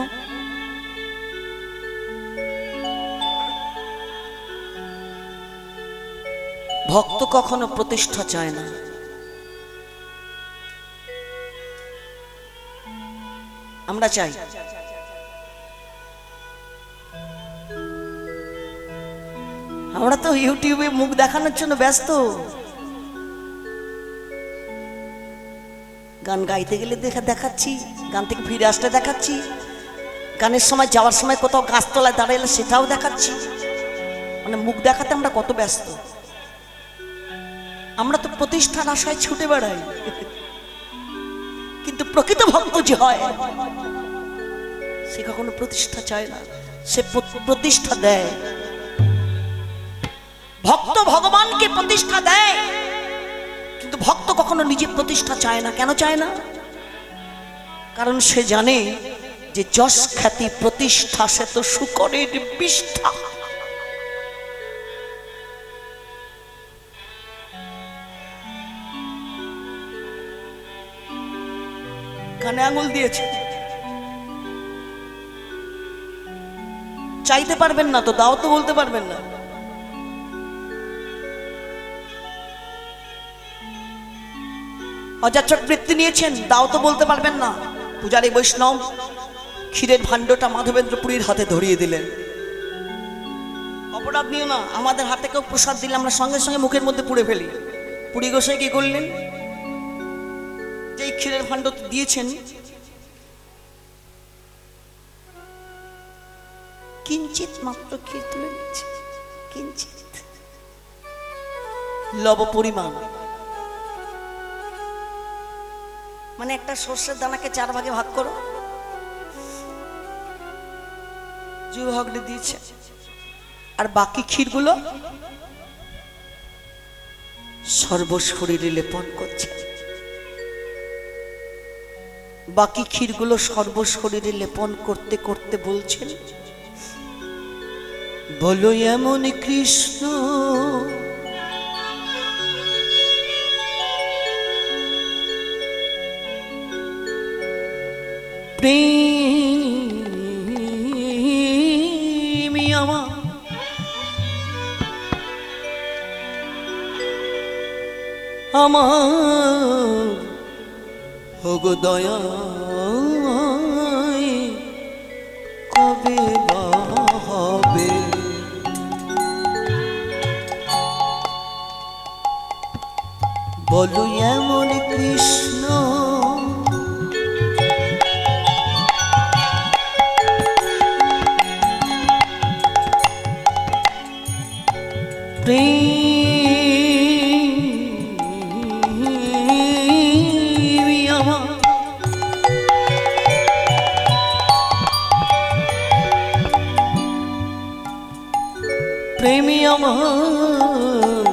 ভক্ত কখনো প্রতিষ্ঠা চায় না, আমরা চাই। আমরা তো ইউটিউবে মুখ দেখানোর জন্য ব্যস্ত। গান গাইতে গেলে দেখাচ্ছি, গান থেকে ফিরে আসলে দেখাচ্ছি, গানের সময় যাওয়ার সময় কোথাও গাছতলায় দাঁড়ালে সেটাও দেখাচ্ছি। মানে মুখ দেখাতে আমরা কত ব্যস্ত। আমরা তো প্রতিষ্ঠার আশায় ছুটে বেড়াই, কিন্তু প্রকৃত ভক্ত যে হয় সে কখনো প্রতিষ্ঠা চায় না, সে প্রতিষ্ঠা দেয়। ভক্ত ভগবানকে প্রতিষ্ঠা দেয়, কিন্তু ভক্ত কখনো নিজে প্রতিষ্ঠা চায় না। কেন চায় না? কারণ সে জানে যে যশ খ্যাতি প্রতিষ্ঠা সে তো শুকরের বিষ্ঠা। কানে আঙুল দিয়েছে, চাইতে পারবেন না তো, দাও তো বলতে পারবেন না। অযাচক বৃত্তি নিয়েছেন, দাও তো বলতে পারবেন না। পূজারী বৈষ্ণব ক্ষীরের ভাণ্ডটা মাধবেন্দ্রপুরীর হাতে ধরিয়ে দিলেন। অপরাধ নিও না, আমাদের হাতে কেউ প্রসাদ দিলে আমরা সঙ্গে সঙ্গে মুখের মধ্যে পুড়ে ফেলি। পুরী গোসাই কি করলেন, যেই ক্ষীরের ভাণ্ড দিয়েছেন কিঞ্চিত মাত্র ক্ষীর তুলে নিচ্ছে, কিঞ্চিত লব পরিমাণ, মানে একটা সর্ষের দানাকে 4 ভাগে ভাগ করো, যুবহগ্নে দিয়েছে। আর বাকি ক্ষীরগুলো সর্বশরীরে লেপন করছে, বাকি ক্ষীরগুলো সর্বশরীরে লেপন করতে করতে বলছেন, বলো এমন কৃষ্ণ প্রেমী আমার, আমার ওগো দয়া কবে বা হবে, বলো এমন কৃষ্ণ প্রেমী আমার, প্রেমী আমার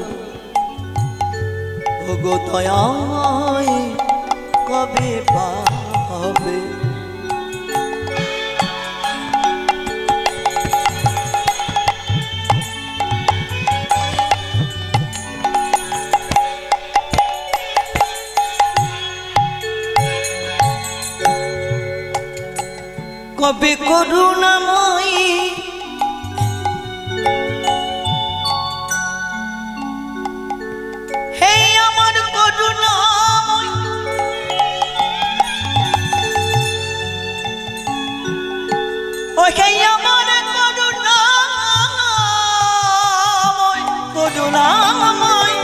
ওগো দয়ায় কবে বা হবে, কবে করুণাময়ী হে আমার করুণাময়ী, ও হে আমার করুণাময়ী, করুণাময়ী,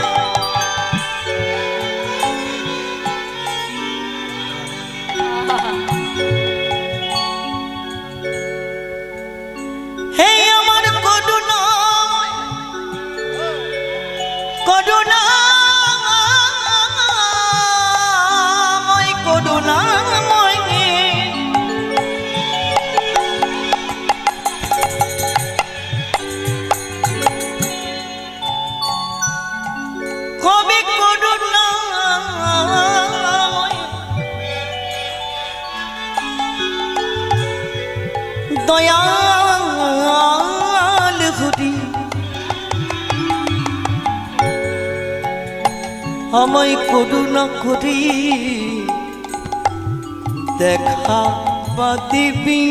হে আমার করুণাময়, করুণাময়, করুণাময়, কবে করুণাময় দয়াল হরি আমায় করুণা করি দেখা বা দিবি,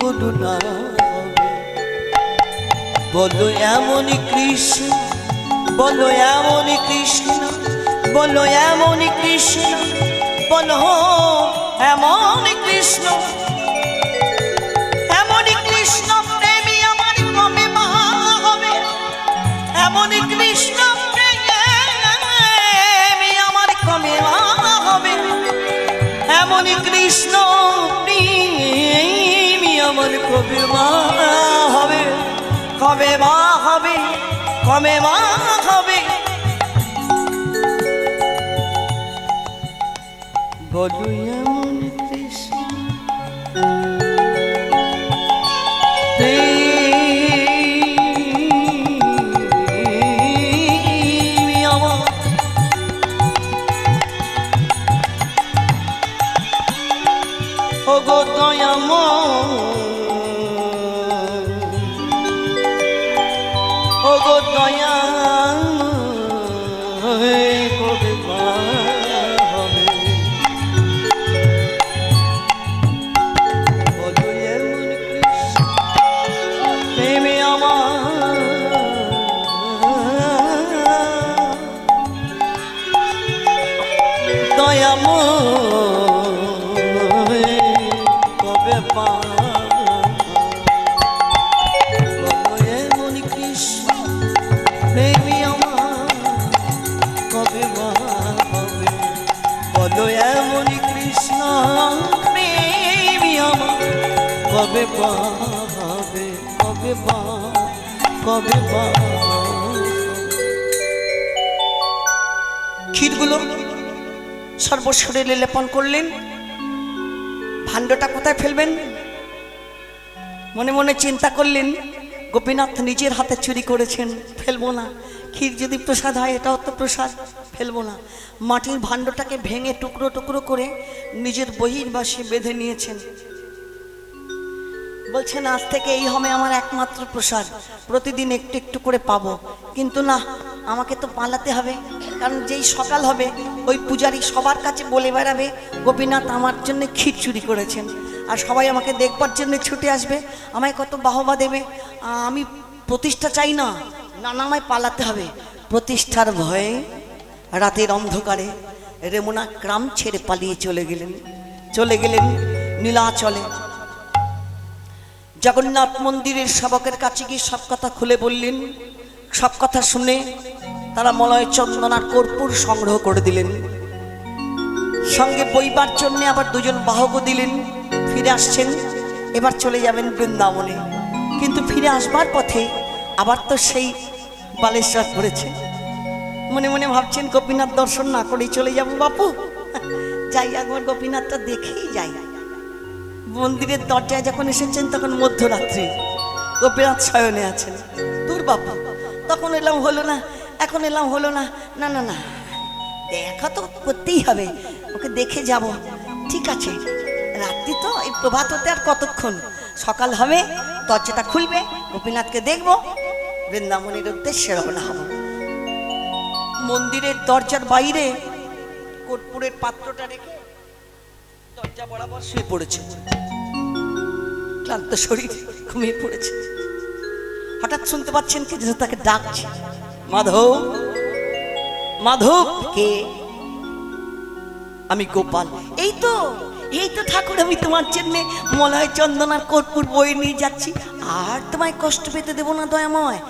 করুণা হবে, বলো এমন কৃষ্ণ, বলো এমন কৃষ্ণ, বলো এমন কৃষ্ণ, বলো এমন কৃষ্ণ, এমন কৃষ্ণ প্রেমী আমার কবে মা হবে, এমন কৃষ্ণ প্রেমী আমার কবে মা হবে, এমন কৃষ্ণ প্রেমী আমার কবে মা হবে, কবে মা হবে, কবে মা হবে, বলো এমন কৃষ্ণ প্রেমী আমার, ওগো দয়াময়, ওগো দয়াময় কবে মা হবে, বলো এমন কৃষ্ণ প্রেমে আমার, দয়াময় কবে মা, কৃষ্ণ প্রেমী আমার কবে পাবে, কবে কবে ক্ষীরগুলো সর্বশরীরে লেপন করলেন। ভাণ্ডটা কোথায় ফেলবেন মনে মনে চিন্তা করলেন। গোপীনাথ নিজের হাতে চুরি করেছেন, ফেলবো না। ক্ষীর যদি প্রসাদ হয় এটাও তো প্রসাদ, ফেলবো না। মাটির ভাণ্ডটাকে ভেঙে টুকরো টুকরো করে নিজের বহির্বাসে বেঁধে নিয়েছেন। বলছেন আজ থেকে এই হবে আমার একমাত্র প্রসাদ, প্রতিদিন একটু একটু করে পাবো। কিন্তু না, আমাকে তো পালাতে হবে, কারণ যেই সকাল হবে ওই পূজারী সবার কাছে বলে বেড়াবে গোপীনাথ আমার জন্য ক্ষীর চুরি করেছেন, আর সবাই আমাকে দেখবার জন্য ছুটে আসবে, আমায় কত বাহবা দেবে। আমি প্রতিষ্ঠা চাই না, না আমায় পালাতে হবে। প্রতিষ্ঠার ভয়ে রাতের অন্ধকারে রেমুনা গ্রাম ছেড়ে পালিয়ে চলে গেলেন নীলাচলে। জগন্নাথ মন্দিরের সেবকের কাছে গিয়ে সব কথা খুলে বললেন। সব কথা শুনে তারা মলয় চন্দন আর কর্পূর সংগ্রহ করে দিলেন। সঙ্গে বইবার জন্য আবার দুজন বাহকও দিলেন। ফিরে আসছেন, এবার চলে যাবেন বৃন্দাবনে। কিন্তু ফিরে আসবার পথে আবার তো সেই বালেশ্বর পড়েছে। মনে মনে ভাবছেন গোপীনাথ দর্শন না করেই চলে যাব বাপু, যাই একবার গোপীনাথটা দেখেই যাই। মন্দিরের দরজায় যখন এসেছেন তখন মধ্যরাত্রি, গোপীনাথ শয়নে আছেন। দূর বাপু, তখন এলাম হলো না, এখন এলাম হলো না, না না না, দেখা তো করতেই হবে, ওকে দেখে যাব। ঠিক আছে, রাত্রি তো, এই প্রভাত হতে আর কতক্ষণ, সকাল হবে, দরজাটা খুলবে, গোপীনাথকে দেখব, বৃন্দাবনের উদ্দেশ্যে রওনা হব। মন্দিরের দরজার বাইরে কর্পূরের পাত্রটা রেখে দরজা বরাবর শুয়ে পড়েছে। ক্লান্ত শরীর ঘুমিয়ে পড়েছে। হঠাৎ শুনতে পাচ্ছেন কি যেন তাকে ডাকছে, মাধব, মাধব। কে? আমি গোপাল। এই তো ঠাকুর, আমি তোমার জন্য মলয় চন্দন আর কর্পূর বয়ে নিয়ে যাচ্ছি। আর তোমায় কষ্ট পেতে দেবো না দয়াময়,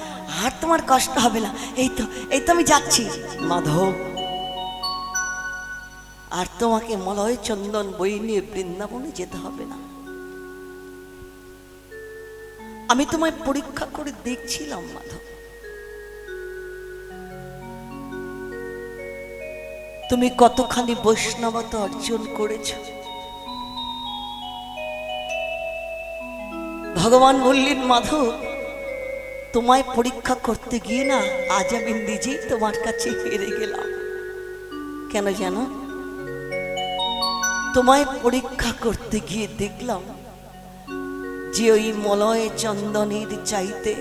আর তোমার কষ্ট হবে না। এই তো আমি যাচ্ছি। মাধব, আর তোমাকে মলয় চন্দন বয়ে নিয়ে বৃন্দাবনে যেতে হবে না। আমি তোমায় পরীক্ষা করে দেখছিলাম মাধব, তুমি কতখানি বৈষ্ণবতা অর্জন করেছ। ভগবান বললেন মাধব, তোমায় পরীক্ষা করতে গিয়ে না আজ আমি নিজেই তোমার কাছে হেরে গেলাম। কেন জানো? তোমায় পরীক্ষা করতে গিয়ে দেখলাম যে ওই মলয় চন্দনের চাইতে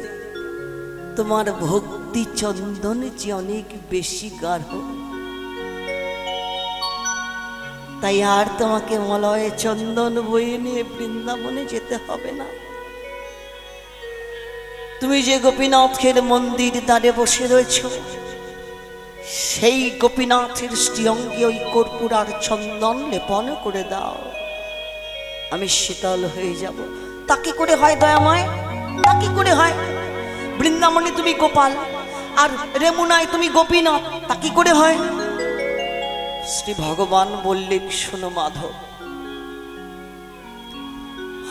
তোমার ভক্তি চন্দন যে অনেক বেশি গাঢ়। তাই আর তোমাকে মলয় চন্দন বয়ে নিয়ে বৃন্দাবনে যেতে হবে না। তুমি যে গোপীনাথের মন্দির দ্বারে বসে রয়েছ, সেই গোপীনাথের শ্রীঅঙ্গে ওই কর্পূর আর চন্দন লেপন করে দাও, আমি শীতল হয়ে যাব। তা কি করে হয় দয়াময়? তা কি করে হয়? বৃন্দাবনে তুমি গোপাল আর রেমুনায় তুমি গোপীনাথ, তা কি করে হয়? শ্রী ভগবান বললেন, শোনো মাধব,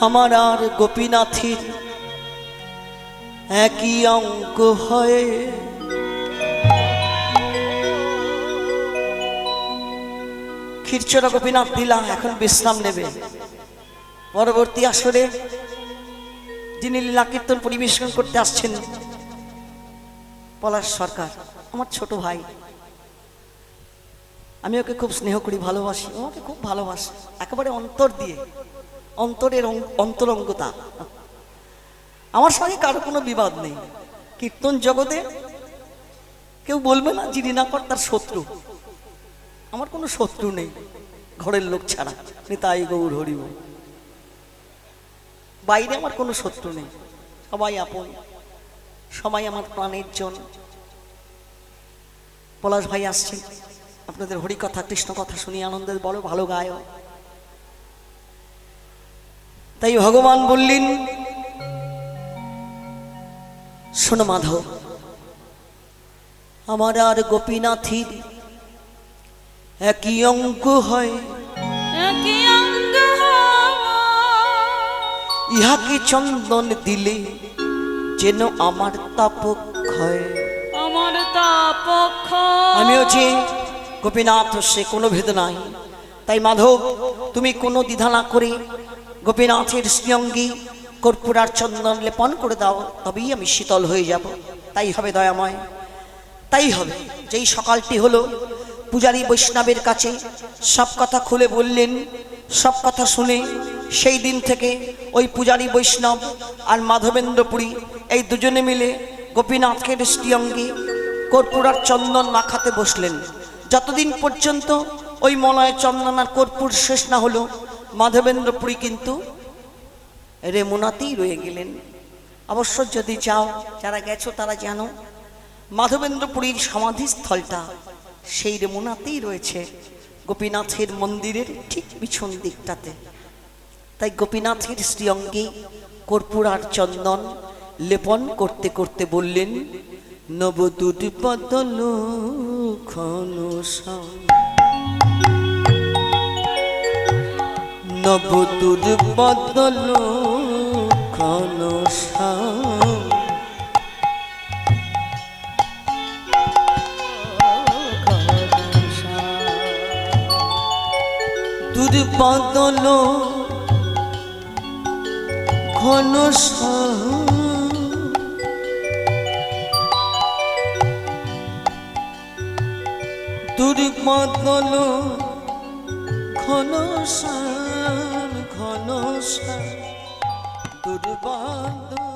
আমার আর গোপীনাথের একই অঙ্ক হয়। ক্ষীরচোরা গোপীনাথ দিলা এখন বিশ্রাম নেবে। পরবর্তী আসরে যিনি লীলা কীর্তন পরিবেশন করতে আসছেন পলাশ সরকার, আমার ছোট ভাই। আমি ওকে খুব স্নেহ করি, ভালোবাসি, আমাকে খুব ভালোবাসি একেবারে অন্তর দিয়ে, অন্তরের অন্তরঙ্গতা। আমার সঙ্গে কারো কোনো বিবাদ নেই। কীর্তন জগতে কেউ বলবে না যিনি না কর তার শত্রু। আমার কোনো শত্রু নেই ঘরের লোক ছাড়া, নিতাই গৌর হরি বল। বাইরে আমার কোনো শত্রু নেই, সবাই আপন, সবাই আমার প্রাণের জন। পলাশ ভাই আসছে, আপনাদের হরিকথা কৃষ্ণ কথা শুনিয়ে আনন্দের বড় ভালো গায়। তাই ভগবান বললেন, শোনো মাধব, আমার আর গোপীনাথের একই অঙ্ক হয়। ইহাকে চন্দন দিলে যেন আমার তাপ ক্ষয়। আমার তাপক্ষ আমিও যে গোপীনাথ, সে কোনো ভেদ নাই। তাই মাধব, তুমি কোনো দ্বিধা না করে গোপীনাথের শ্রীঅঙ্গী কর্পূরার চন্দন লেপন করে দাও, তবেই আমি শীতল হয়ে যাব। তাই হবে দয়াময়, তাই হবে। যেই সকালটি হলো, পূজারী বৈষ্ণবের কাছে সব কথা খুলে বললেন। সব কথা শুনে সেই দিন থেকে ওই পূজারী বৈষ্ণব আর মাধবেন্দ্রপুরী এই দুজনে মিলে গোপীনাথের শ্রীঅঙ্গে কর্পূরার চন্দন মাখাতে বসলেন। যতদিন পর্যন্ত ওই মলয় চন্দন আর কর্পূর শেষ না হলো, মাধবেন্দ্রপুরী কিন্তু রেমুনাতেই রয়ে গেলেন। অবশ্য যদি যাও, যারা গেছো তারা জানো, মাধবেন্দ্রপুরীর সমাধিস্থলটা সেই রেমুনাতেই রয়েছে, গোপীনাথের মন্দিরের ঠিক পিছন দিকটাতে। তাই গোপীনাথের শ্রীঅঙ্গে কর্পূর আর চন্দন লেপন করতে করতে বললেন, নবদূত বদল ঘনশ্যাম, নবদূত বদল ঘনশ্যাম, দুর্বদল ঘনশ্যাম, দুর্বদল ঘনশ্যাম, ঘনশ্যাম, দুর্বদল